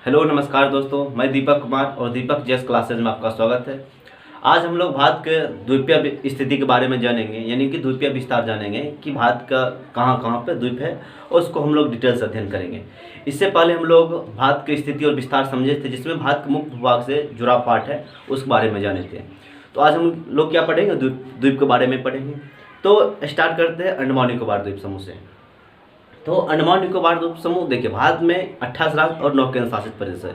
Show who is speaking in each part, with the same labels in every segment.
Speaker 1: Hello नमस्कार दोस्तों, मैं दीपक कुमार और दीपक जेस क्लासेज में आपका स्वागत है। आज हम लोग भारत के द्वीपीय स्थिति के बारे में जानेंगे, यानी कि द्वीपीय विस्तार जानेंगे कि भारत का कहाँ कहाँ पे द्वीप है और उसको हम लोग डिटेल से अध्ययन करेंगे। इससे पहले हम लोग भारत की स्थिति और विस्तार समझे थे, जिसमें भारत के मुख्य भूभाग से जुड़ा पाठ है, उसके बारे में जाने थे। तो आज हम लोग क्या पढ़ेंगे, द्वीप के बारे में पढ़ेंगे। तो स्टार्ट करते हैं अंडमान निकोबार द्वीप समूह से। तो अंडमान निकोबार द्वीप समूह देखिए, भारत में 28 राज्य और 9 केंद्र शासित प्रदेश है।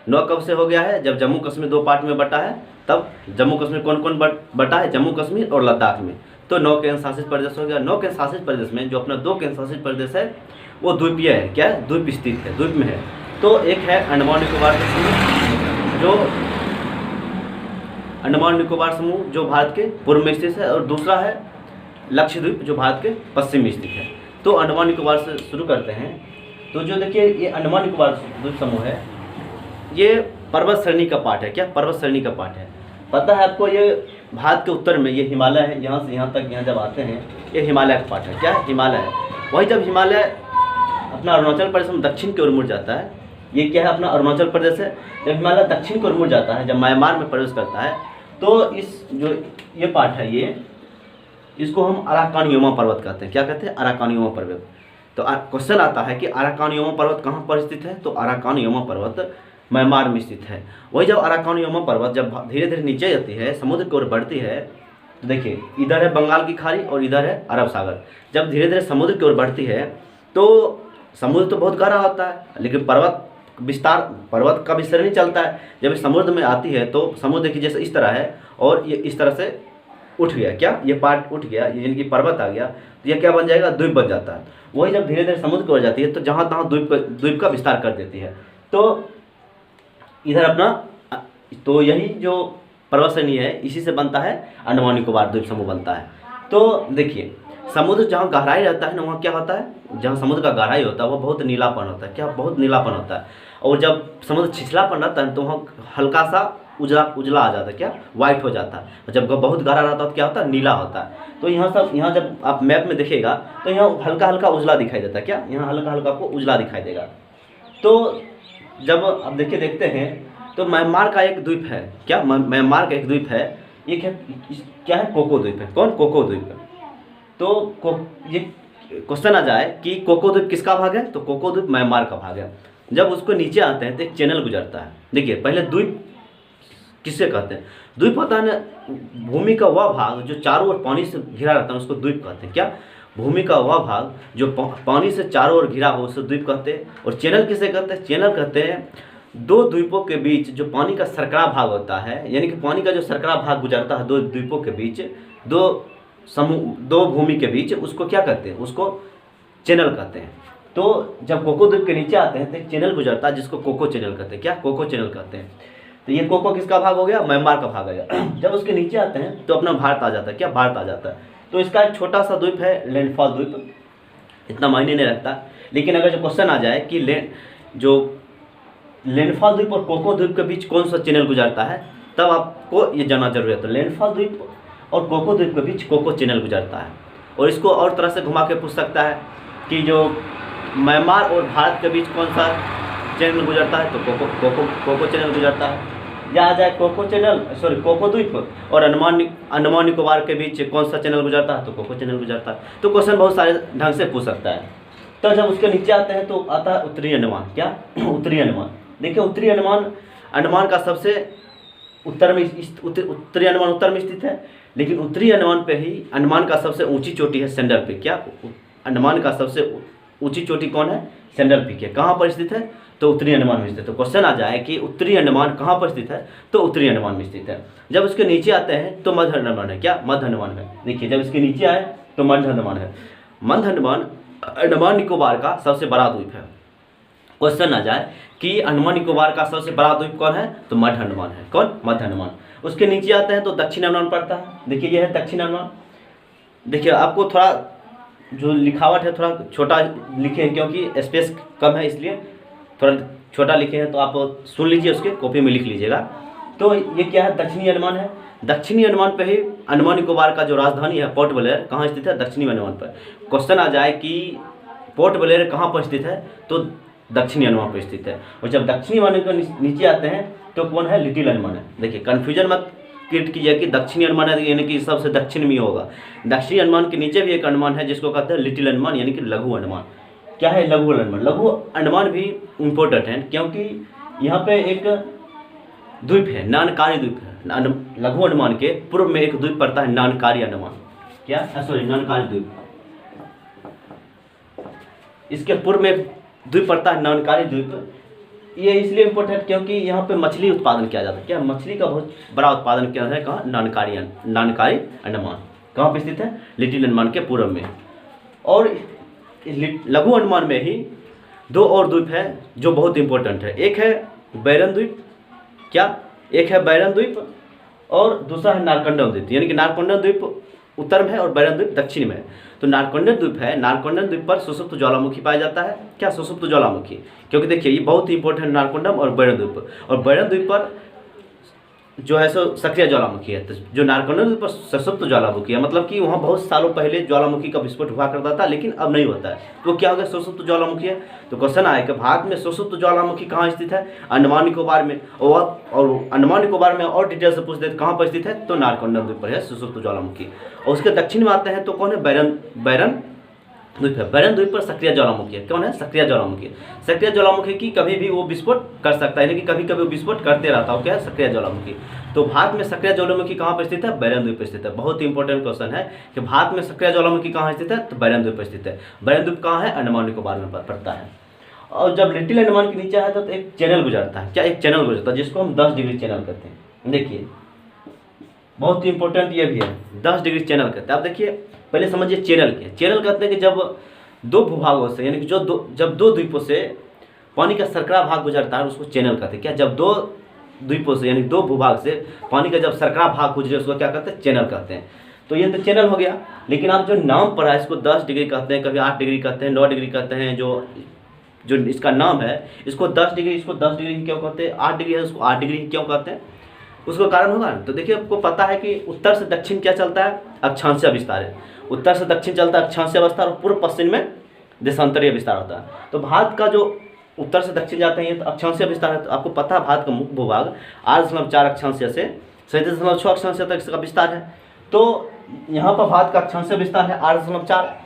Speaker 1: 9 कब से हो गया है, जब जम्मू कश्मीर 2 पार्ट में बटा है, तब जम्मू कश्मीर कौन कौन बटा है, जम्मू कश्मीर और लद्दाख में। तो 9 केंद्र शासित प्रदेश हो गया। 9 केंद्र शासित प्रदेश में जो अपना 2 केंद्र शासित प्रदेश है वो द्वीपीय है। क्या है, द्वीप स्थित है, द्वीप में है। तो एक है अंडमान निकोबार समूह, जो अंडमान निकोबार समूह जो भारत के पूर्व में स्थित है, और दूसरा है लक्षद्वीप जो भारत के पश्चिम में स्थित है। तो अंडमान निकोबार से शुरू करते हैं। तो जो देखिए, ये अंडमान निकोबार द्वीप समूह है, ये पर्वत श्रेणी का पार्ट है। क्या, पर्वत श्रेणी का पार्ट है। पता है आपको, ये भारत के उत्तर में ये हिमालय है, यहाँ से यहाँ तक, यहाँ जब आते हैं ये हिमालय का पार्ट है। क्या है, हिमालय है। वही जब हिमालय अपना अरुणाचल प्रदेश में दक्षिण की ओर मुड़ जाता है, ये क्या है, अपना अरुणाचल प्रदेश है। जब हिमालय दक्षिण की ओर मुड़ जाता है, जब म्यांमार में प्रवेश करता है, तो इस जो ये पार्ट है, ये इसको हम अराकानयोमा पर्वत कहते हैं। क्या कहते हैं, अराकानयोमा पर्वत। तो क्वेश्चन आता है कि अराकानयोमा पर्वत कहाँ पर स्थित है, तो अराकानयोमा पर्वत म्यांमार में स्थित है। वही जब अराकानयोमा पर्वत जब धीरे धीरे नीचे जाती है, समुद्र की ओर बढ़ती है, तो देखिए इधर है बंगाल की खाड़ी और इधर है अरब सागर। जब धीरे धीरे समुद्र की ओर बढ़ती है, तो समुद्र तो बहुत गहरा होता है, लेकिन पर्वत का विस्तार नहीं चलता है। जब समुद्र में आती है तो समुद्र देखिए जैसे इस तरह है, और ये इस तरह से उठ गया। क्या, ये पार्ट उठ गया, ये यानी कि पर्वत आ गया, तो ये क्या बन जाएगा, द्वीप बन जाता है। वही जब धीरे धीरे समुद्र की ओर जाती है, तो जहाँ तहाँ द्वीप का विस्तार कर देती है। तो इधर अपना, तो यही जो पर्वत श्रेणी है, इसी से बनता है अंडमान निकोबार द्वीप समूह बनता है। तो देखिए, समुद्र जहाँ गहराई रहता है ना, वहाँ क्या होता है, जहाँ समुद्र का गहराई होता है वो बहुत नीलापन होता है। क्या, बहुत नीलापन होता है। और जब समुद्र छिछलापन रहता है तो वहाँ हल्का सा उजला आ जाता है। क्या, वाइट हो जाता है। और जब बहुत गहरा रहता है तो क्या होता है, नीला होता है। तो यहाँ जब आप मैप में देखिएगा तो यहाँ हल्का हल्का उजला दिखाई देता है। क्या, यहाँ हल्का हल्का आपको उजला दिखाई देगा। तो जब आप देखते हैं, तो म्यांमार का एक द्वीप है। क्या, म्यांमार का एक द्वीप है, ये क्या है, कोको द्वीप है। कौन, कोको द्वीप है। तो ये क्वेश्चन आ जाए कि कोको द्वीप किसका भाग है, तो कोको द्वीप म्यांमार का भाग है। जब उसको नीचे आते हैं तो एक चैनल गुजरता है। देखिए, पहले द्वीप किससे कहते हैं, द्वीप होता है ना भूमि का वह भाग जो चारों ओर पानी से घिरा रहता है, उसको द्वीप कहते हैं। क्या, भूमि का वह भाग जो पानी से चारों ओर घिरा हो, उसको द्वीप कहते हैं। और चैनल किसे कहते हैं, चैनल कहते हैं 2 द्वीपों के बीच जो पानी का सरकड़ा भाग होता है, यानी कि पानी का जो सरकड़ा भाग गुजरता है 2 द्वीपों के बीच, 2 भूमि के बीच, उसको क्या कहते हैं, उसको चैनल कहते हैं। तो जब कोको द्वीप के नीचे आते हैं तो एक चैनल गुजरता है, जिसको कोको चैनल कहते हैं। क्या, कोको चैनल कहते हैं। तो ये कोको किसका भाग हो गया, म्यांमार का भाग आ गया। जब उसके नीचे आते हैं तो अपना भारत आ जाता है। क्या, भारत आ जाता है। तो इसका एक छोटा सा द्वीप है लैंडफॉल द्वीप, इतना मायने नहीं रखता। लेकिन अगर जो क्वेश्चन आ जाए कि लैंडफॉल द्वीप और कोको द्वीप के बीच कौन सा चैनल गुजरता है, तब आपको ये जानना जरूरी है। तो लैंडफॉल द्वीप और कोको द्वीप के बीच कोको चैनल गुजरता है। और इसको और तरह से घुमा के पूछ सकता है कि जो म्यांमार और भारत के बीच कौन सा चैनल गुजरता है, तो कोको चैनल गुजरता है। या आ जाए कोको द्वीप और अंडमान निकोबार के बीच कौन सा चैनल गुजरता है, तो कोको चैनल गुजरता है। तो क्वेश्चन बहुत सारे ढंग से पूछ सकता है। तो जब उसके नीचे आते हैं तो आता है उत्तरी अंडमान। क्या, उत्तरी अंडमान। देखिए, उत्तरी अंडमान का सबसे उत्तर में, उत्तरी अंडमान उत्तर में स्थित है, लेकिन उत्तरी अंडमान पे ही अंडमान का सबसे ऊंची चोटी है सेंडल पीक। क्या, अंडमान का सबसे ऊंची चोटी कौन है, सेंडल पीक है। कहाँ पर स्थित है, तो उत्तरी अंडमान में स्थित है। तो क्वेश्चन आ जाए कि उत्तरी अंडमान कहाँ पर स्थित है, तो उत्तरी अंडमान में स्थित है। जब उसके नीचे आते हैं तो मध्य अंडमान है। क्या, मध्य अंडमान है। देखिए, जब इसके नीचे आए तो मध्य अंडमान है। मध्य अंडमान अंडमान निकोबार का सबसे बड़ा द्वीप है। क्वेश्चन आ जाए कि अंडमान निकोबार का सबसे बड़ा द्वीप कौन है, तो मध्य अंडमान है। कौन, मध्य अंडमान। उसके नीचे आते हैं तो दक्षिण अंडमान पड़ता है। देखिए, यह है दक्षिण अंडमान। देखिए, आपको थोड़ा जो लिखावट है थोड़ा छोटा लिखे हैं, क्योंकि स्पेस कम है, इसलिए थोड़ा छोटा लिखे हैं। तो आप सुन लीजिए, उसके कॉपी में लिख लीजिएगा। तो ये क्या है, दक्षिणी अंडमान है। दक्षिणी अंडमान पे ही अंडमान निकोबार का जो राजधानी है पोर्ट ब्लेयर कहाँ स्थित है, दक्षिणी अंडमान पर। क्वेश्चन आ जाए कि पोर्ट ब्लेयर कहाँ पर स्थित है, तो दक्षिणी अंडमान पर स्थित है। और जब दक्षिणी अंडमान के नीचे आते हैं तो कौन है, लिटिल अंडमान है। देखिए कन्फ्यूजन मत क्रिएट कीजिए कि दक्षिणी अंडमान है यानी कि सबसे दक्षिण में होगा। दक्षिणी अंडमान के नीचे भी एक अंडमान है जिसको कहते हैं लिटिल अंडमान यानी कि लघु अंडमान। क्या है लघु अंडमान? लघु अंडमान भी इम्पोर्टेंट है क्योंकि यहाँ पे एक द्वीप है, नानकारी द्वीप है। लघु अंडमान के पूर्व में एक द्वीप पड़ता है नानकारी अंडमान। क्या, सॉरी, नानकारी द्वीप। इसके पूर्व में द्वीप पड़ता है नानकारी द्वीप। ये इसलिए इम्पोर्टेंट क्योंकि यहाँ पे मछली उत्पादन किया जाता है। क्या, मछली का बहुत बड़ा उत्पादन किया है। कहाँ, नानकारी अंडमान। कहाँ पे स्थित है, लिटिल अंडमान के पूर्व में। और लघु अंडमान में ही दो और द्वीप है जो बहुत इंपॉर्टेंट है। एक है बैरन द्वीप। क्या, एक है बैरन द्वीप और दूसरा है नारकंडम द्वीप। यानी कि नारकंडम द्वीप उत्तर में है और बैरन द्वीप दक्षिण में है। तो नारकंडम द्वीप है, नारकंडम द्वीप पर सुषुप्त ज्वालामुखी पाया जाता है। क्या, सुषुप्त ज्वालामुखी, क्योंकि देखिए ये बहुत ही इंपॉर्टेंट है नारकंडम और बैरन द्वीप। और बैरन द्वीप पर जो है सो सक्रिय ज्वालामुखी है। तो जो नारकंडम द्वीप पर सुषुप्त ज्वालामुखी है, मतलब कि वहाँ बहुत सालों पहले ज्वालामुखी का विस्फोट हुआ करता था लेकिन अब नहीं होता है। तो क्या हो गया, सुषुप्त ज्वालामुखी है। तो क्वेश्चन आया कि भारत में सुषुप्त ज्वालामुखी कहाँ स्थित है, अंडमान निकोबार में। और अंडमान निकोबार में और डिटेल से पूछ देते कहाँ पर स्थित है, तो नारकंडम द्वीप पर है सुषुप्त ज्वालामुखी। और उसके दक्षिण में आते हैं तो कौन है, बैरन द्वीप है। बैरन द्वीप पर सक्रिय ज्वालामुखी है। कौन है, सक्रिय ज्वालामुखी। सक्रिय ज्वालामुखी की कभी भी वो विस्फोट कर सकता है, यानी कि कभी कभी वो विस्फोट करते रहता है। क्या है, सक्रिय ज्वालामुखी। तो भारत में सक्रिय ज्वालामुखी कहाँ पर स्थित है, बैरन द्वीप पर स्थित है। बहुत ही इंपॉर्टेंट क्वेश्चन है कि भारत में सक्रिय ज्वालामुखी कहाँ स्थित है, तो बैरन द्वीप पर स्थित है। बैरन द्वीप कहाँ है, अंडमान निकोबार में पड़ता है। और जब लिटिल अंडमान के नीचे आता है तो एक चैनल गुजरता है। क्या, एक चैनल गुजरता है जिसको हम 10 डिग्री चैनल कहते हैं। देखिए बहुत ही इंपॉर्टेंट ये भी है, 10 डिग्री चैनल कहते हैं। आप देखिए पहले समझिए चैनल क्या। चैनल कहते हैं कि जब दो भूभागों से, यानी कि जब दो द्वीपों से पानी का सरकरा भाग गुजरता है उसको चैनल कहते हैं। क्या, जब दो द्वीपों से यानी दो भूभाग से पानी का जब सरकरा भाग गुजरे उसको क्या कहते हैं, चैनल कहते हैं। तो ये तो चैनल हो गया। लेकिन आप जो नाम पढ़ा है इसको 10 डिग्री कहते हैं, कभी 8 डिग्री कहते हैं, 9 डिग्री कहते हैं। जो इसका नाम है इसको 10 डिग्री, इसको 10 डिग्री क्यों कहते हैं, 8 डिग्री है उसको 8 डिग्री क्यों कहते हैं, उसका कारण होगा ना। तो देखिए आपको पता है कि उत्तर से दक्षिण क्या चलता है, अक्षांशीय विस्तार है। उत्तर से दक्षिण चलता है अक्षांशीय विस्तार और पूर्व पश्चिम में देशांतरीय विस्तार होता है। तो भारत का जो उत्तर से दक्षिण जाते हैं ये तो अक्षांशीय विस्तार है। तो आपको पता है भारत का मुख्य भूभाग 8.4 अक्षांशीय से 37.6 अक्षांशीय तक इसका विस्तार है। तो यहाँ पर भारत का अक्षांशीय विस्तार है 8.4।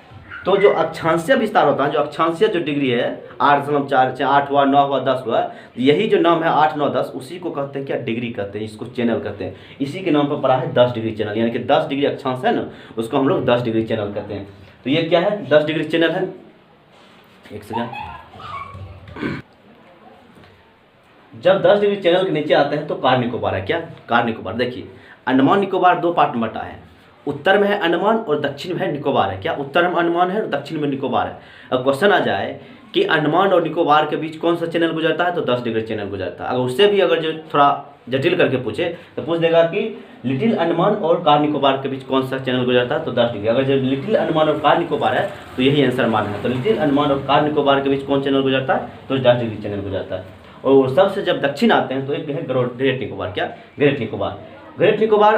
Speaker 1: तो जो अक्षांशीय विस्तार होता है, जो अक्षांशीय जो डिग्री है 8.4, 8 हुआ, 9 हुआ, 10 हुआ, यही जो नाम है 8, 9, 10 उसी को कहते हैं क्या, डिग्री कहते हैं। इसको चैनल कहते हैं। इसी के नाम पर पड़ा है 10 डिग्री चैनल, यानी कि 10 डिग्री अक्षांश है ना, उसको हम लोग 10 डिग्री चैनल कहते हैं। तो ये क्या है, 10 डिग्री चैनल है। एक सेकंड। जब 10 डिग्री चैनल के नीचे आते हैं तो कार निकोबार है। क्या, कार निकोबार। देखिए अंडमान निकोबार दो पार्ट में बटा है। उत्तर में है अंडमान और दक्षिण में है निकोबार है। क्या, उत्तर में अंडमान है और दक्षिण में निकोबार है। अब क्वेश्चन आ जाए कि अंडमान और निकोबार के बीच कौन सा चैनल गुजरता है, तो 10 डिग्री चैनल गुजरता है। अगर उससे भी अगर जो थोड़ा जटिल करके पूछे तो पूछ देगा कि लिटिल अंडमान और कार निकोबार के बीच कौन सा चैनल गुजरता है, तो 10 डिग्री। अगर जो लिटिल अंडमान और कार निकोबार है तो यही आंसर मानना है। तो लिटिल अंडमान और कार निकोबार के बीच कौन चैनल गुजरता है, तो 10 डिग्री चैनल गुजरता है। और सबसे जब दक्षिण आते हैं तो एक है ग्रेट निकोबार। क्या, ग्रेट निकोबार। ग्रेट निकोबार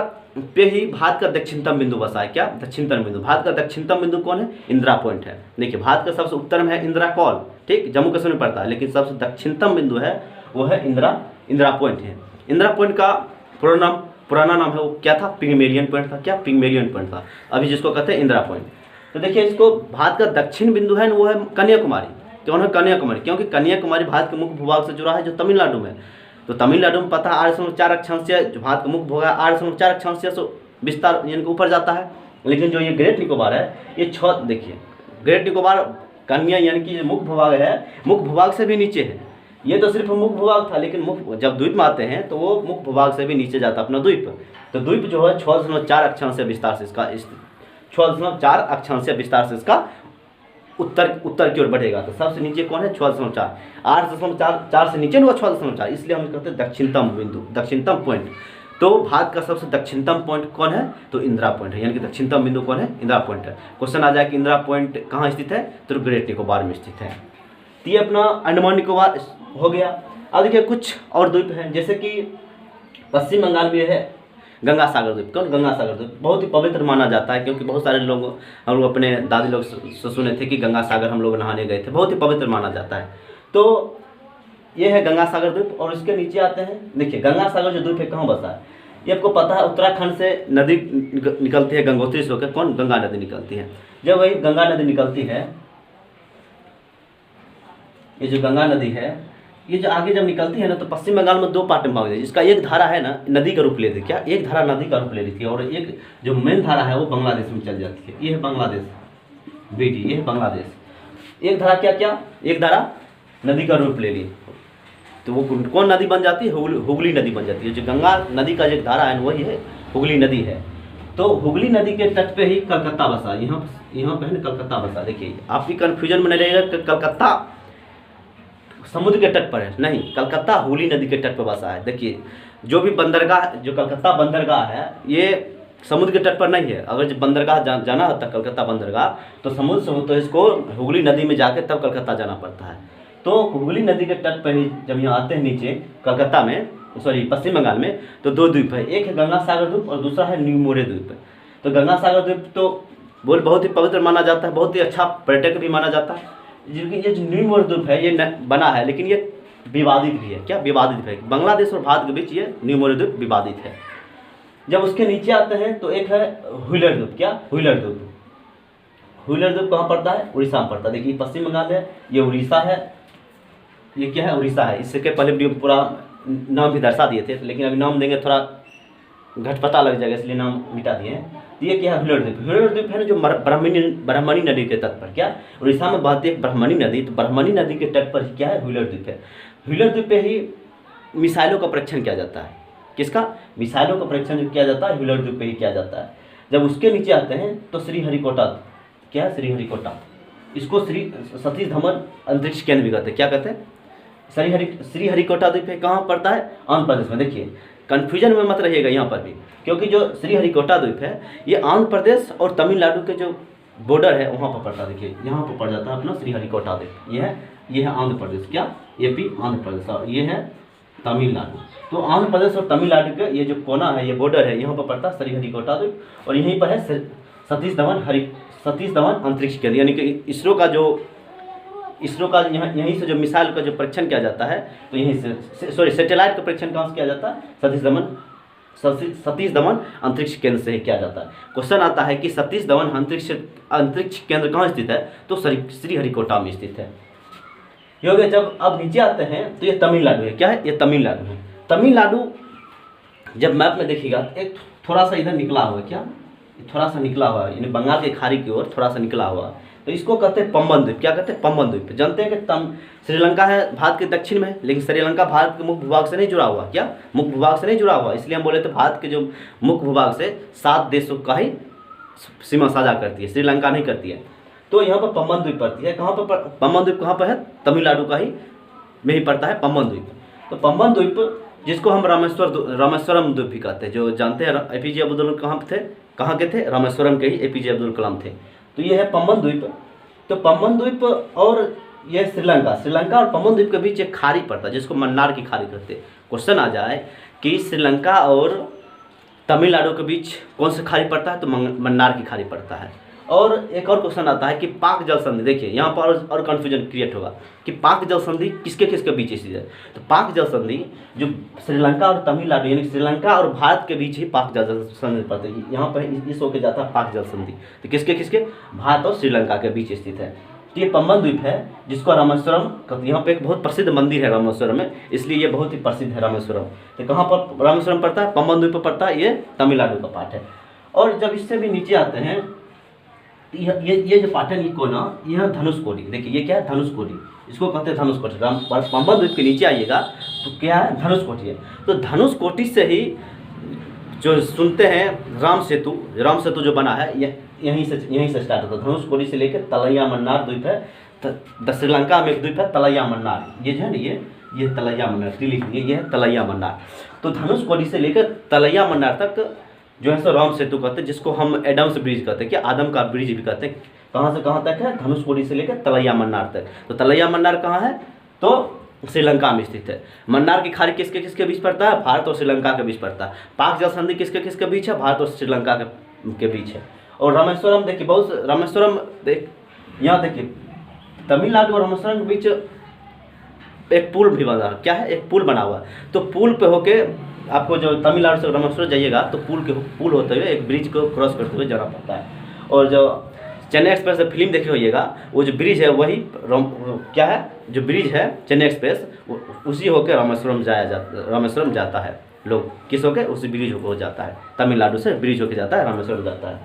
Speaker 1: पे ही भारत का दक्षिणतम बिंदु बसा है। क्या, दक्षिणतम बिंदु। भारत का दक्षिणतम बिंदु कौन है, इंदिरा पॉइंट है। देखिए भारत का सबसे उत्तर में है इंदिरा कॉल, ठीक, जम्मू कश्मीर में पड़ता है, लेकिन सबसे दक्षिणतम बिंदु है वो है इंदिरा पॉइंट है। इंदिरा पॉइंट का पुराना नाम है वो क्या था, पिग्मेलियन पॉइंट था। क्या, पिग्मेलियन पॉइंट था, अभी जिसको कहते हैं इंदिरा पॉइंट। तो देखिए इसको भारत का दक्षिण बिंदु है वो है कन्याकुमारी। क्यों है कन्याकुमारी, क्योंकि कन्याकुमारी भारत के मुख्य भूभाग से जुड़ा है जो तमिलनाडु में। तो तमिलनाडु में पता है 8.4 अक्षांशीय, जो भारत का मुख्य भूभाग है 8.4 अक्षांशीय से विस्तार यानी कि ऊपर जाता है। लेकिन जो ये ग्रेट निकोबार है ये देखिए ग्रेट निकोबार कन्या यानी कि मुख्य भूभाग है, मुख्य भूभाग से भी नीचे है। ये तो सिर्फ मुख्य भूभाग था, लेकिन जब द्वीप में आते हैं तो वो मुख्य भूभाग से भी नीचे जाता है अपना द्वीप। तो द्वीप जो है 6.4 अक्षांशीय विस्तार से इसका 6.4 अक्षांशीय विस्तार से इसका उत्तर की ओर बढ़ेगा। तो सबसे नीचे कौन है, 6.4। 8.4 से नीचे हुआ 6.4, इसलिए हम कहते हैं दक्षिणतम बिंदु, दक्षिणतम पॉइंट। तो भारत का सबसे दक्षिणतम पॉइंट कौन है, तो इंदिरा पॉइंट है, यानी कि दक्षिणतम बिंदु कौन है, इंदिरा पॉइंट है। क्वेश्चन आ जाए कि इंदिरा पॉइंट कहाँ स्थित है, तो ग्रेट निकोबार में स्थित है। तो ये अपना अंडमान निकोबार हो गया। अब देखिए कुछ और द्वीप हैं, जैसे कि पश्चिम बंगाल में है गंगा सागर द्वीप। कौन, गंगा सागर द्वीप बहुत ही पवित्र माना जाता है, क्योंकि बहुत सारे लोग हम लोग अपने दादी लोग से सुने थे कि गंगा सागर हम लोग नहाने गए थे, बहुत ही पवित्र माना जाता है। तो ये है गंगा सागर द्वीप। और इसके नीचे आते हैं, देखिए गंगा सागर जो द्वीप है कहाँ बसा है, ये आपको पता है उत्तराखंड से नदी निकलती है गंगोत्री से होकर, कौन, गंगा नदी निकलती है। जब वही गंगा नदी निकलती है, ये जो गंगा नदी है, ये जो आगे जब निकलती है ना, तो पश्चिम बंगाल में 2 पार्ट में भाग जाती है। इसका एक धारा है ना नदी का रूप लेती है, क्या, एक धारा नदी का रूप ले लेती है, और एक जो मेन धारा है वो बांग्लादेश में चल जाती है। ये है बांग्लादेश बेटी, ये है बांग्लादेश। एक धारा क्या क्या, एक धारा नदी का रूप ले ली, तो वो कौन नदी बन जाती है, हुगली नदी बन जाती है। जो गंगा नदी का जो धारा है वही है हुगली नदी है। तो हुगली नदी के तट पे ही कलकत्ता बसा, यहाँ पे है ना कलकत्ता बसा। देखिए आपकी कन्फ्यूजन में नहीं रहेगा कि कलकत्ता समुद्र के तट पर है, नहीं, कलकत्ता हुगली नदी के तट पर बसा है। देखिए जो भी बंदरगाह, जो कलकत्ता बंदरगाह है, ये समुद्र के तट पर नहीं है। अगर जब बंदरगाह जाना होता है कलकत्ता बंदरगाह, तो समुद्र से तो इसको हुगली नदी में जाके तब कलकत्ता जाना पड़ता है। तो हुगली नदी के तट पर ही जब यहाँ आते हैं नीचे कलकत्ता में, सॉरी पश्चिम बंगाल में, तो 2 द्वीप है, एक है गंगा सागर द्वीप और दूसरा है न्यू मोरे द्वीप। तो गंगा सागर द्वीप तो बहुत ही पवित्र माना जाता है, बहुत ही अच्छा पर्यटक भी माना जाता है। लेकिन ये जो न्यू मोरे द्वीप है ये बना है, लेकिन ये विवादित भी है। क्या विवादित है, बांग्लादेश और भारत के बीच ये न्यू मोरे द्वीप विवादित है। जब उसके नीचे आते हैं तो एक है व्हीलर द्वीप। क्या, व्हीलर द्वीप। व्हीलर द्वीप कहाँ पड़ता है, उड़ीसा में पड़ता है। देखिए पश्चिम बंगाल है, ये उड़ीसा है, ये क्या है, उड़ीसा है। इससे के पहले वीडियो पूरा नाम भी दर्शा दिए थे, लेकिन अभी नाम देंगे थोड़ा घटपटा लग जाएगा, इसलिए नाम मिटा दिए हैं। तो ये क्या है, व्हीलर द्वीप। व्हीलर द्वीप है ना जो ब्राह्मणी नदी के तट पर, क्या, उड़ीसा में बहती है ब्राह्मणी नदी, तो ब्राह्मणी नदी के तट पर क्या है, व्हीलर द्वीप है। व्हीलर द्वीप पे ही मिसाइलों का परीक्षण किया जाता है। किसका, मिसाइलों का परीक्षण जो किया जाता है व्हीलर द्वीप पे ही किया जाता है। जब उसके नीचे आते हैं तो श्रीहरिकोटा, क्या है, श्रीहरिकोटा, इसको सतीश धवन अंतरिक्ष केंद्र भी कहते हैं। क्या कहते हैं, श्रीहरिकोटा द्वीप है, कहाँ पड़ता है, आंध्र प्रदेश में। देखिए कन्फ्यूजन में मत रहिएगा यहाँ पर भी, क्योंकि जो श्रीहरिकोटा द्वीप है ये आंध्र प्रदेश और तमिलनाडु के जो बॉर्डर है वहाँ पर पड़ता है। देखिए यहाँ पर पड़ जाता है अपना श्रीहरिकोटा द्वीप। ये है आंध्र प्रदेश, क्या, एपी आंध्र प्रदेश, और ये है तमिलनाडु। तो आंध्र प्रदेश और तमिलनाडु के ये जो कोना है, ये बॉर्डर है, यहाँ पर पड़ता है श्रीहरिकोटा द्वीप। और यहीं पर है सतीश धवन अंतरिक्ष केंद्र, यानी कि इसरो का यहीं से जो मिसाइल का जो परीक्षण किया जाता है, तो यहीं से, सॉरी सैटेलाइट का परीक्षण कहाँ से किया जाता है, सतीश धवन अंतरिक्ष केंद्र से ही किया जाता है। क्वेश्चन आता है कि सतीश धवन अंतरिक्ष केंद्र कहाँ स्थित है, तो श्रीहरिकोटा में स्थित है। ये हो गया। जब अब नीचे आते हैं तो ये तमिलनाडु है। क्या है, ये तमिलनाडु है। तमिलनाडु जब मैप में देखिएगा एक थोड़ा सा इधर निकला हुआ है, क्या, थोड़ा सा निकला हुआ है, यानी बंगाल के खाड़ी की ओर थोड़ा सा निकला हुआ, तो इसको कहते हैं पंबन द्वीप। क्या कहते हैं, पंबन द्वीप। जानते हैं कि श्रीलंका है भारत के दक्षिण में, लेकिन श्रीलंका भारत के मुख्य भूभाग से नहीं जुड़ा हुआ। क्या, मुख्य भूभाग से नहीं जुड़ा हुआ, इसलिए हम बोले थे भारत के जो मुख्य भूभाग से 7 देशों का ही सीमा साझा करती है, श्रीलंका नहीं करती है। तो यहाँ पर पंबन द्वीप पड़ती है। कहाँ पर पंबन द्वीप कहाँ पर है, तमिलनाडु का ही में ही पड़ता है पंबन द्वीप। तो पंबन द्वीप जिसको हम रामेश्वरम द्वीप भी कहते हैं, जो जानते हैं APJ अब्दुल कहाँ के थे, रामेश्वरम के ही APJ अब्दुल कलाम थे। तो ये है पंबन द्वीप। तो पंबन द्वीप और ये श्रीलंका और पंबन द्वीप के बीच एक खाड़ी पड़ता है, जिसको मन्नार की खाड़ी कहते हैं। क्वेश्चन आ जाए कि श्रीलंका और तमिलनाडु के बीच कौन सा खाड़ी पड़ता है, तो मन्नार की खाड़ी पड़ता है। और एक और क्वेश्चन आता है कि पाक जल संधि, देखिए यहाँ पर और कन्फ्यूजन क्रिएट होगा कि पाक जल संधि किसके किसके बीच स्थित है। तो पाक जल संधि जो श्रीलंका और तमिलनाडु यानी श्रीलंका और भारत के बीच ही पाक जल संधि पड़ती है। यहाँ पर इस होके जाता है पाक जल संधि, तो किसके किसके, भारत और श्रीलंका के बीच स्थित है। तो ये पंबन द्वीप है जिसको रामेश्वरम, यहाँ पे एक बहुत प्रसिद्ध मंदिर है रामेश्वरम में, इसलिए ये बहुत ही प्रसिद्ध है रामेश्वरम। तो कहाँ पर रामेश्वरम पड़ता है, पंबन द्वीप पर पड़ता है, ये तमिलनाडु का पार्ट है। और जब इससे भी नीचे आते हैं ये जो पाटन ये कोना, यह धनुषकोडी। देखिए ये क्या है, धनुषकोडी, इसको कहते हैं धनुषकोटी। पंबन द्वीप के नीचे आइएगा तो क्या है, धनुषकोटी है। तो धनुषकोटी से ही जो सुनते हैं राम सेतु जो बना है, यहीं से स्टार्ट होता है। धनुषकोडी से लेकर तलैया मन्नार द्वीप है, श्रीलंका में एक द्वीप है तलैया मन्नार, ये जो है ना ये तलैया मन्नार, लिख लीजिए, ये है तलैया मन्नार। तो धनुषकोडी से लेकर तलैया मन्नार तक जो है सो राम सेतु कहते हैं, जिसको हम एडम्स ब्रिज कहते हैं, क्या, आदम का ब्रिज भी कहते हैं। कहाँ से कहाँ तक है, धनुषकोडी से लेकर तलैया मन्नार तक। तो तलैया मन्नार कहाँ है, तो श्रीलंका में स्थित है। मन्नार की खाड़ी किसके किसके बीच पड़ता है, भारत और श्रीलंका के बीच पड़ता है। पाक जल संधि किसके किसके बीच है, भारत और श्रीलंका के बीच है। और रामेश्वरम देखिए, यहाँ देखिए तमिलनाडु और रामेश्वरम के बीच एक पुल भी बना, क्या है, एक पुल बना हुआ है। तो पुल पे होके आपको जो तमिलनाडु से रामेश्वरम जाइएगा तो पुल होते हुए एक ब्रिज को क्रॉस करते हुए जाना पड़ता है। और जो चेन्नई एक्सप्रेस से फिल्म देखे होइएगा, वो जो ब्रिज है वही क्या है, जो ब्रिज है चेन्नई एक्सप्रेस उसी होकर रामेश्वरम जाता है। लोग किस होके, उसी ब्रिज होकर जाता है, तमिलनाडु से ब्रिज होकर जाता है, रामेश्वरम जाता है।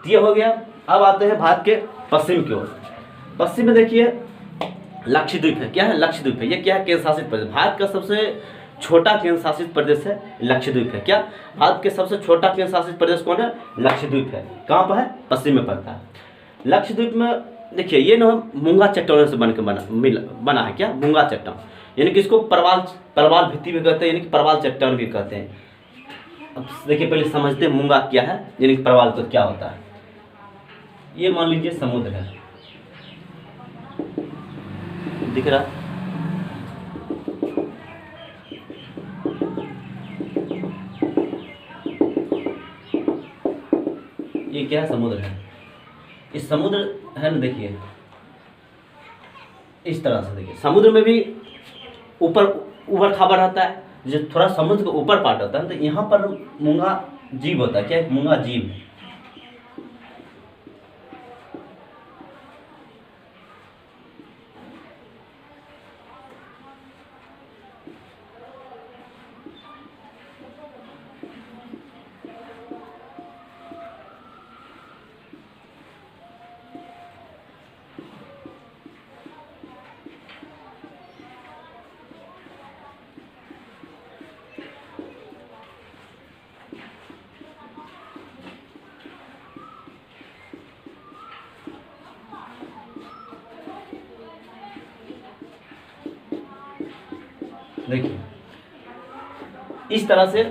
Speaker 1: तो ये हो गया। अब आते हैं भारत के पश्चिम की ओर। पश्चिम में देखिए लक्षद्वीप है। क्या है, लक्षद्वीप है। ये क्या है, केंद्र शासित प्रदेश। भारत का सबसे छोटा केंद्र शासित प्रदेश है लक्षद्वीप है। क्या, भारत के सबसे छोटा केंद्र शासित प्रदेश कौन है, लक्षद्वीप है। कहाँ पर है, पश्चिम में पड़ता है। लक्षद्वीप में देखिए ये ना मूंगा चट्टानों से बना है। क्या, मूंगा चट्टान, यानी कि इसको परवाल भित्ति भी कहते हैं, यानी कि परवाल चट्टान भी कहते हैं। अब देखिए पहले समझते हैं मूंगा क्या है, यानी कि परवाल तो क्या होता है। ये मान लीजिए समुद्र है, दिख रहा है, ये क्या समुद्र है। इस समुद्र है ना, देखिए इस तरह से देखिए, समुद्र में भी ऊपर ऊपर खाबर रहता है, जो थोड़ा समुद्र के ऊपर पार्ट होता है। तो यहाँ पर मूंगा जीव होता है। क्या, एक मूंगा जीव है। देखिए इस तरह से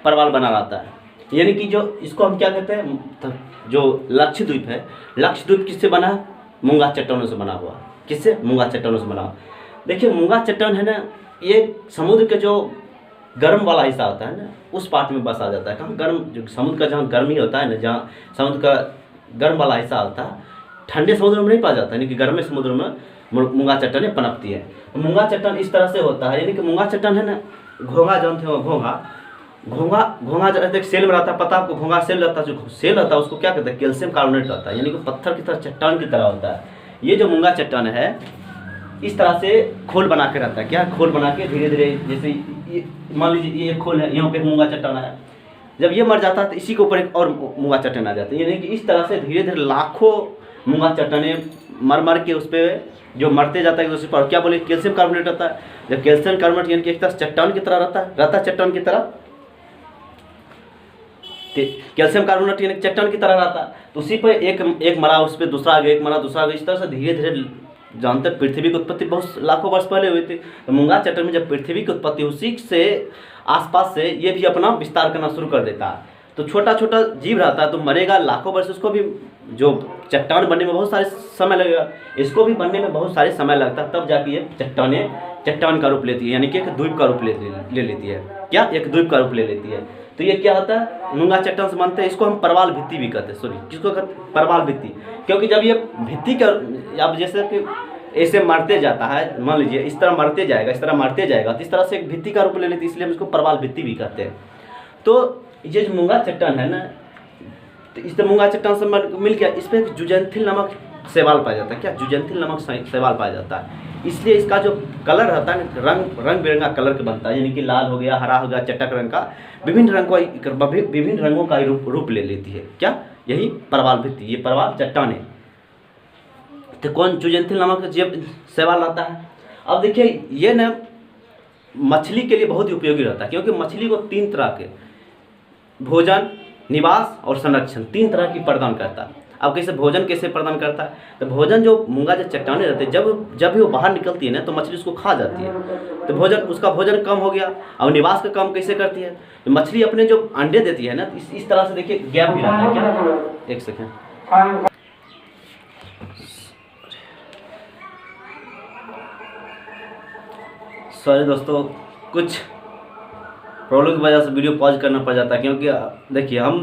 Speaker 1: परवाल बना रहता है, यानी कि जो इसको हम क्या कहते हैं, जो लक्षद्वीप है, लक्षद्वीप किससे बना है, मूंगा चट्टानों से बना हुआ। किससे, मूंगा चट्टानों से बना हुआ। देखिए मूंगा चट्टान है ना, ये समुद्र के जो गर्म वाला हिस्सा होता है ना, उस पार्ट में बसा जाता है। कहाँ, गर्म, जो समुद्र का जहाँ गर्मी होता है ना, जहाँ समुद्र का गर्म वाला हिस्सा होता है, ठंडे समुद्र में नहीं पाया जाता, यानी कि गर्म समुद्र में मूंगा चट्टान पनपती है। मूंगा चट्टान इस तरह से होता है, यानी कि मूंगा चट्टान है ना, घोंगा जानते हो, घोंगा जब एक सेल में रहता है, पता आपको, घोंगा सेल रहता है, जो सेल रहता है उसको क्या कहते हैं, कैल्शियम कार्बोनेट रहता है, यानी कि पत्थर की तरह, चट्टान की तरह होता है। ये जो मूंगा चट्टान है इस तरह से खोल बना के रहता है। क्या, खोल बना के धीरे धीरे, जैसे मान लीजिए ये खोल है, यहाँ पे मूंगा चट्टान है, जब ये मर जाता है तो इसी के ऊपर एक और मूंगा चट्टान आ जाता है। यानी कि इस तरह से धीरे धीरे लाखों मूंगा चट्टाने मर के उस पर जो मरते जाता है उसी पर क्या बोले, कैल्शियम कार्बोनेट रहता है। जब कैल्शियम कार्बोनेट यानी कि एक तरह चट्टान की तरह रहता है चट्टान की तरह, कैल्शियम कार्बोनेट यानी चट्टान की तरह रहता है। तो उसी पर एक मरा, उस पर दूसरा आ गया, एक मरा दूसरा आ गया, इस तरह से धीरे धीरे जानते पृथ्वी की उत्पत्ति बहुत लाखों वर्ष पहले हुई थी। तो मूंगा चट्टान में जब पृथ्वी की उत्पत्ति, उसी से आसपास से ये भी अपना विस्तार करना शुरू कर देता है। तो छोटा छोटा जीव रहता है, तो मरेगा लाखों वर्ष, उसको भी जो चट्टान बनने में बहुत सारे समय लगेगा, इसको भी बनने में बहुत सारे समय लगता है, तब जाके ये चट्टान का रूप लेती है, यानी कि एक द्वीप का रूप ले लेती है। क्या, एक द्वीप का रूप ले लेती है। तो ये क्या होता है, मूंगा चट्टान से बनते हैं। इसको हम परवाल भित्ति भी कहते हैं, सॉरी किसको कहते हैं, परवाल भित्ति। क्योंकि जब ये भित्ति का, अब जैसे कि ऐसे मरते जाता है, मान लीजिए इस तरह मरते जाएगा, इस तरह मरते जाएगा, तो इस तरह से एक भित्ति का रूप ले लेती है, इसलिए हम इसको परवाल भित्ति भी कहते हैं। तो ये जो मूंगा चट्टान है ना, तो इस मूंगा चट्टान से मिल गया, इस पर जुजैंथिल नामक शैवाल पाया जाता है। क्या, जुजैंथिल नामक शैवाल पाया जाता है, इसलिए इसका जो कलर रहता है रंग बिरंगा कलर का बनता है, यानी कि लाल हो गया, हरा हो गया, चटक रंग का, विभिन्न रंगों का रूप ले लेती है। क्या, यही परवाल भित्ति, ये परवाल चट्टान है। तो कौन, जुजैंथिल नामक शैवाल रहता है। अब देखिए ये न मछली के लिए बहुत ही उपयोगी रहता है, क्योंकि मछली को 3 तरह के भोजन, निवास और संरक्षण 3 तरह की प्रदान करता है। अब कैसे भोजन कैसे प्रदान करता है, तो भोजन जो मूंगा जो चट्टाने रहते हैं, जब भी वो बाहर निकलती है ना, तो मछली उसको खा जाती है, तो उसका भोजन कम हो गया। और निवास का काम कैसे करती है, तो मछली अपने जो अंडे देती है ना, इस तरह से देखिए गैप भी रहता है। क्या, एक सेकेंड, सॉरी दोस्तों, कुछ प्रॉब्लम की वजह से वीडियो पॉज करना पड़ जाता है। क्योंकि देखिए हम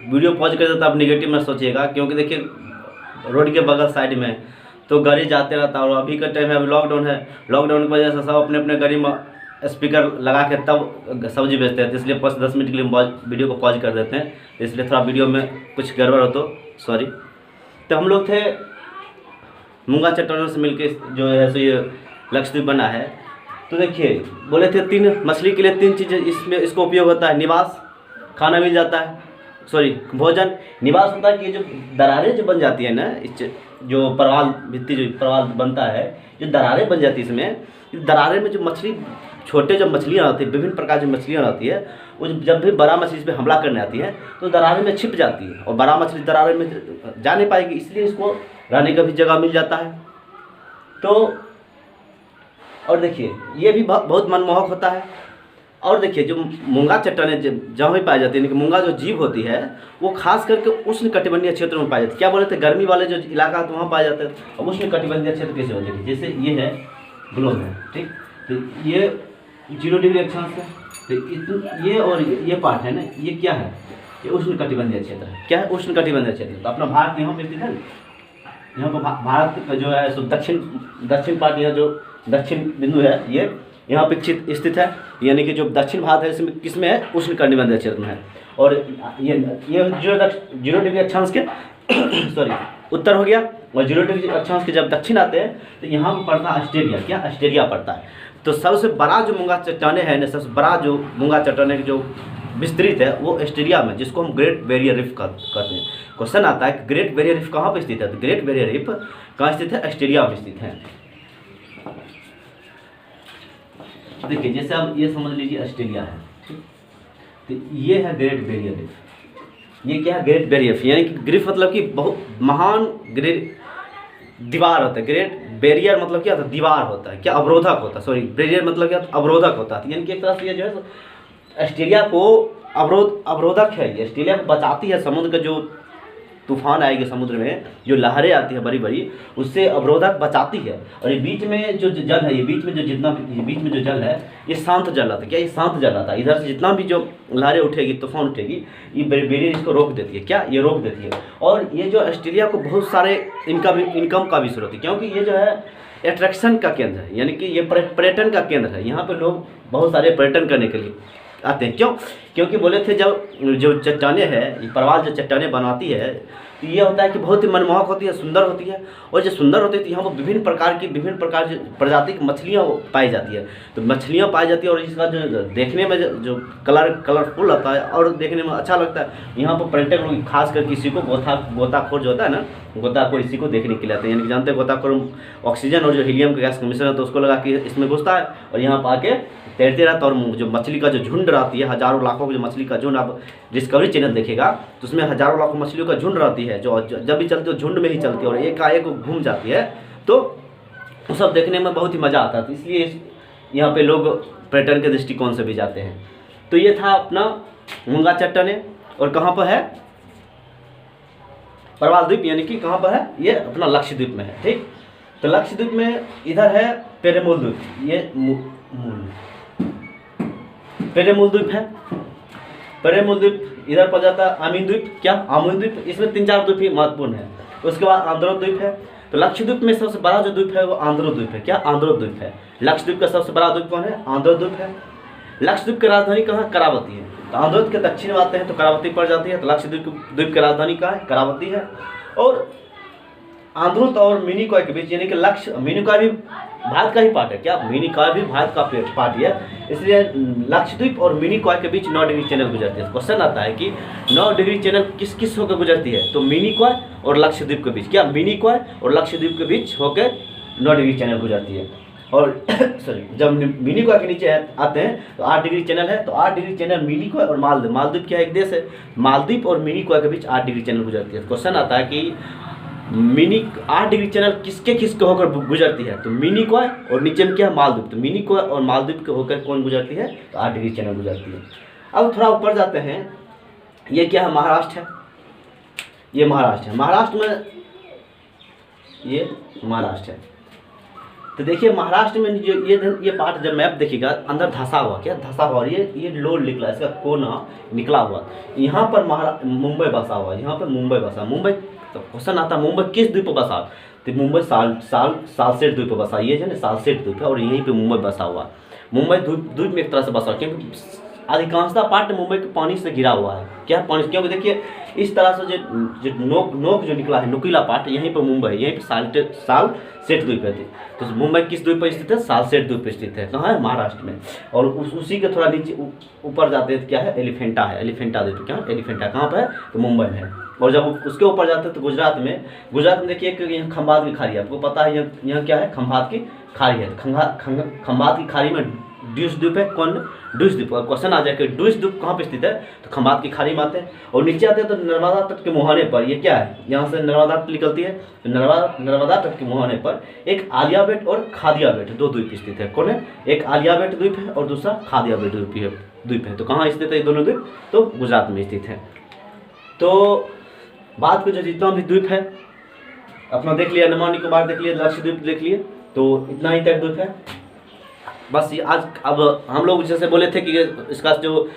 Speaker 1: वीडियो पॉज कर देते, आप नेगेटिव में सोचिएगा, क्योंकि देखिए रोड के बगल साइड में तो गाड़ी जाते रहता है। और अभी का टाइम है, अभी लॉकडाउन है, लॉकडाउन की वजह से सब अपने अपने गाड़ी में स्पीकर लगा के तब सब्जी बेचते हैं। तो इसलिए 5-10 मिनट के लिए वीडियो को पॉज कर देते हैं, इसलिए थोड़ा वीडियो में कुछ गड़बड़ हो तो सॉरी। तो हम लोग थे मूंगा चट्टानों से मिलके जो है सो ये लक्षद्वीप बना है। तो देखिए बोले थे 3 मछली के लिए 3 चीज़ें इसमें इसको उपयोग होता है। निवास, खाना मिल जाता है, सॉरी भोजन। निवास होता है कि जो दरारें जो बन जाती है ना, जो परवाल भित्ति जो परवाल बनता है, जो दरारें बन जाती है इसमें, इस दरारे में जो मछली छोटे जो मछलियाँ आती है, विभिन्न प्रकार की मछलियाँ आती है, वो जब भी बड़ा मछली इस पर हमला करने आती है तो दरारे में छिप जाती है और बड़ा मछली दरारे में जा नहीं पाएगी, इसलिए इसको रहने का भी जगह मिल जाता है। तो और देखिए ये भी बहुत मनमोहक होता है। और देखिए जो मूंगा चट्टानें जहाँ भी पाई जाती है, यानी कि मूंगा जो जीव होती है वो खास करके उष्ण कटिबंधीय क्षेत्रों में पाई जाती है। क्या बोले थे, गर्मी वाले जो इलाका है तो वहाँ पाए जाते हैं। अब उष्ण कटिबंधीय क्षेत्र कैसे होते हैं, जैसे ये है ग्लोब है, ठीक, तो ये 0 डिग्री अक्षांश है, तो ये और ये पार्ट है ना, ये क्या है, ये उष्ण कटिबंधीय क्षेत्र है। क्या है, उष्ण कटिबंधीय क्षेत्र। तो अपना भारत यहाँ पे स्थित है, यहाँ पर भारत का जो है सो दक्षिण पार्ट, यह जो दक्षिण बिंदु है ये यहाँ पे स्थित है, यानी कि जो दक्षिण भारत है इसमें किसमें है, उष्ण कटिबंधीय क्षेत्र में है। और ये 0 डिग्री अक्षांश के सॉरी उत्तर हो गया, और 0 डिग्री अक्षांश के जब दक्षिण आते हैं तो यहाँ पर पड़ता है ऑस्ट्रेलिया। क्या, ऑस्ट्रेलिया पड़ता है। तो सबसे बड़ा जो मूंगा चट्टाने है ना, सबसे बड़ा जो मूंगा चट्टाने जो विस्तृत है वो ऑस्ट्रेलिया में, जिसको हम ग्रेट बैरियर रीफ कहते हैं। क्वेश्चन आता है कि ग्रेट बैरियर रीफ कहाँ पर स्थित है, तो ग्रेट बैरियर रीफ कहाँ स्थित है, ऑस्ट्रेलिया में स्थित है। देखिए जैसे अब ये समझ लीजिए ऑस्ट्रेलिया है, ठीक, तो ये है ग्रेट बैरियर रीफ। ये क्या है, ग्रेट बैरियर रीफ, यानी कि ग्रीफ मतलब कि बहुत महान ग्रेट दीवार होता है। ग्रेट बैरियर मतलब क्या होता है, दीवार होता है, क्या अवरोधक होता है, सॉरी बैरियर मतलब क्या अवरोधक होता है। यानी कि एक तरह से ये जो है ऑस्ट्रेलिया को अवरोधक है, ये ऑस्ट्रेलिया को बचाती है। समुद्र का जो तूफान आएगी समुद्र में, जो लहरें आती है बड़ी बड़ी, उससे अवरोधक बचाती है। और ये बीच में जो जल है, ये बीच में जो जितना बीच में जो जल है ये शांत जल रहा था। क्या, ये शांत जल रहा था। इधर से जितना भी जो लहरें उठेगी, तूफान उठेगी, ये बैरियर इसको रोक देती है। क्या, ये रोक देती है। और ये जो ऑस्ट्रेलिया को बहुत सारे इनकम का भी स्रोत है, क्योंकि ये जो है अट्रैक्शन का केंद्र है, यानी कि ये पर्यटन का केंद्र है। यहाँ पर लोग बहुत सारे पर्यटन करने के लिए आते हैं। क्यों, क्योंकि बोले थे जब जो चट्टाने हैं, परवाल जो चट्टाने बनाती है, तो ये होता है कि बहुत ही मनमोहक होती है, सुंदर होती है। और जो सुंदर होती है तो यहाँ पर विभिन्न प्रकार की प्रजाति की मछलियाँ पाई जाती है। तो मछलियाँ पाई जाती है और इसका जो देखने में जो कलरफुल होता है और देखने में अच्छा लगता है। यहाँ पर पर्यटक लोग खास कर किसी को गोताखोर जो होता है ना, गोताखोर इसी को देखने के लिए आते हैं। यानी कि जानते हैं गोताखोर ऑक्सीजन और जो हीलियम का गैस का मिश्रण है, तो उसको लगा के इसमें घुसता है और यहाँ पर आके तैरते रहता है। और जो मछली का जो झुंड रहती है, हज़ारों लाखों की जो मछली का झुंड, आप डिस्कवरी चैनल देखेगा तो उसमें हज़ारों लाखों मछलियों का झुंड रहती है, जो जब भी चलती है झुंड में ही चलती है और एकाएक घूम जाती है। तो वो सब देखने में बहुत ही मज़ा आता है, इसलिए यहाँ पे लोग पर्यटन के दृष्टिकोण से भी जाते हैं। तो ये था अपना मूंगा चट्टाने। और कहाँ पर है, परवाल द्वीप, यानी कि कहाँ पर है, ये अपना लक्षद्वीप में है, ठीक। तो लक्षद्वीप में इधर है पेरेमूल द्वीप, ये पेरेमूल द्वीप है। पेरेमूल द्वीप इधर पड़ जाता है आमीन द्वीप। क्या, आमीन द्वीप, इसमें 3-4 द्वीप ही महत्वपूर्ण है। उसके बाद आंध्र द्वीप है। तो लक्षद्वीप में सबसे बड़ा जो द्वीप है वो आंध्र द्वीप है। क्या, आंध्र द्वीप है। लक्षद्वीप का सबसे बड़ा द्वीप कौन है, आंध्र द्वीप है। लक्षद्वीप की राजधानी कहाँ, करावती है। तो आंध्र द्वीप के दक्षिण में आते हैं तो करावती पड़ जाती है। तो लक्षद्वीप द्वीप की राजधानी कहाँ है, करावती है। और आंध्रुत और मिनिकॉय के बीच, यानी कि मिनिकॉय भी भारत का ही पार्ट है। क्या, मिनिकॉय भी भारत का पार्ट है, इसलिए लक्षद्वीप और मिनिकॉय के बीच 9 डिग्री चैनल गुजरती है। क्वेश्चन आता है कि 9 डिग्री चैनल किस किस होकर गुजरती है, तो मिनिकॉय और लक्षद्वीप के बीच। क्या, मिनिकॉय और लक्षद्वीप के बीच होकर 9 डिग्री चैनल गुजरती है। और सॉरी, जब मिनिकॉय के नीचे आते हैं तो 8 डिग्री चैनल है। तो 8 डिग्री चैनल मिनिकॉय और मालदीव, मालदीव क्या एक देश है, मालदीव और मिनिकॉय के बीच 8 डिग्री चैनल गुजरती है। क्वेश्चन आता है कि 8 डिग्री चैनल किसके होकर गुजरती है, तो मिनिकॉय और नीचे में क्या है, मालदीव। तो मिनिकॉय और मालदीव के होकर कौन गुजरती है, तो 8 डिग्री चैनल गुजरती है। अब थोड़ा ऊपर जाते हैं, ये क्या है, महाराष्ट्र है। ये महाराष्ट्र है। महाराष्ट्र में ये महाराष्ट्र है। तो देखिए महाराष्ट्र में जो ये पार्ट जब मैप देखिएगा अंदर धंसा हुआ, क्या धंसा हुआ, ये लोड निकला, इसका कोना निकला हुआ। यहाँ पर मुंबई बसा हुआ, यहाँ पर मुंबई बसा। मुंबई, तो क्वेश्चन आता है मुंबई किस द्वीप पर बसा, तो मुंबई सालसेट द्वीप पर बसा, ये जो है ना सालसेट द्वीप है और यहीं पे मुंबई बसा हुआ है। मुंबई द्वीप में एक तरह से बसा हुआ, क्योंकि अधिकांशतः पार्ट मुंबई के पानी से घिरा हुआ है। क्या पानी, क्योंकि देखिए इस तरह से जो नोक जो निकला है, नुकीला पार्ट, यहीं पर मुंबई, यहीं पर सालसेट द्वीप है। तो मुंबई किस द्वीप पर स्थित है? सालसेट द्वीप पर स्थित है। कहाँ है? महाराष्ट्र में। और उसी के थोड़ा नीचे ऊपर जाते हैं तो क्या है? एलिफेंटा है, एलिफेंटा द्वीप। क्या है? एलिफेंटा कहाँ पर है? तो मुंबई में है। और जब उसके ऊपर जाते हैं तो गुजरात में देखिए एक यहाँ खंभात की खाड़ी है, आपको पता है यहाँ क्या है? खंभात की खाड़ी है। खंभात की खाड़ी में ड्यूस द्वीप है। कौन? ड्यूस द्वीप। और क्वेश्चन आ जाए कि ड्यूस द्वीप कहाँ पे स्थित है? तो खंभात की खाड़ी में आते हैं। और नीचे आते हैं तो नर्मदा तट के मुहाने पर, ये क्या है? यहाँ से नर्मदा तट निकलती है, तो नर्मदा तट के मुहाने पर एक आलिया बेट और खादिया बेट, दो द्वीप स्थित है। कौन है? एक आलिया बेट द्वीप है और दूसरा खादिया बेट द्वीप है। तो कहाँ स्थित है ये दोनों द्वीप? तो गुजरात में स्थित है। तो बात को जो जितना भी द्वीप है अपना देख लिया, अंडमान निकोबार देख लिया, लक्षद्वीप देख लिए, तो इतना ही तक द्वीप है बस। ये आज अब हम लोग जैसे बोले थे कि इसका जो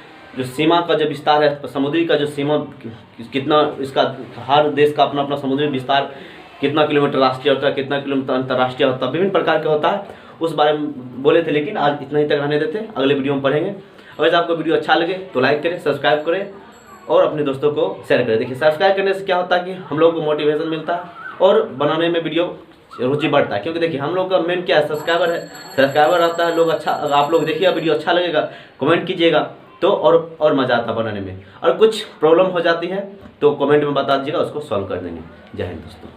Speaker 1: सीमा का जो विस्तार है, समुद्री का जो सीमा कितना, इसका हर देश का अपना अपना समुद्री विस्तार कितना किलोमीटर राष्ट्रीय होता है, कितना किलोमीटर अंतर्राष्ट्रीय होता है, विभिन्न प्रकार का होता है, उस बारे में बोले थे। लेकिन आज इतना ही तक रहने देते, अगले वीडियो में पढ़ेंगे। अगर आपको वीडियो अच्छा लगे तो लाइक करें, सब्सक्राइब करें और अपने दोस्तों को शेयर करें। देखिए सब्सक्राइब करने से क्या होता है कि हम लोग को मोटिवेशन मिलता है और बनाने में वीडियो रुचि बढ़ता है। क्योंकि देखिए हम लोग का मेन क्या है? सब्सक्राइबर है। सब्सक्राइबर आता है, लोग अच्छा, आप लोग देखिए वीडियो अच्छा लगेगा कमेंट कीजिएगा तो और मज़ा आता है बनाने में। और कुछ प्रॉब्लम हो जाती है तो कमेंट में बता दीजिएगा, उसको सॉल्व कर देंगे। जय हिंद दोस्तों।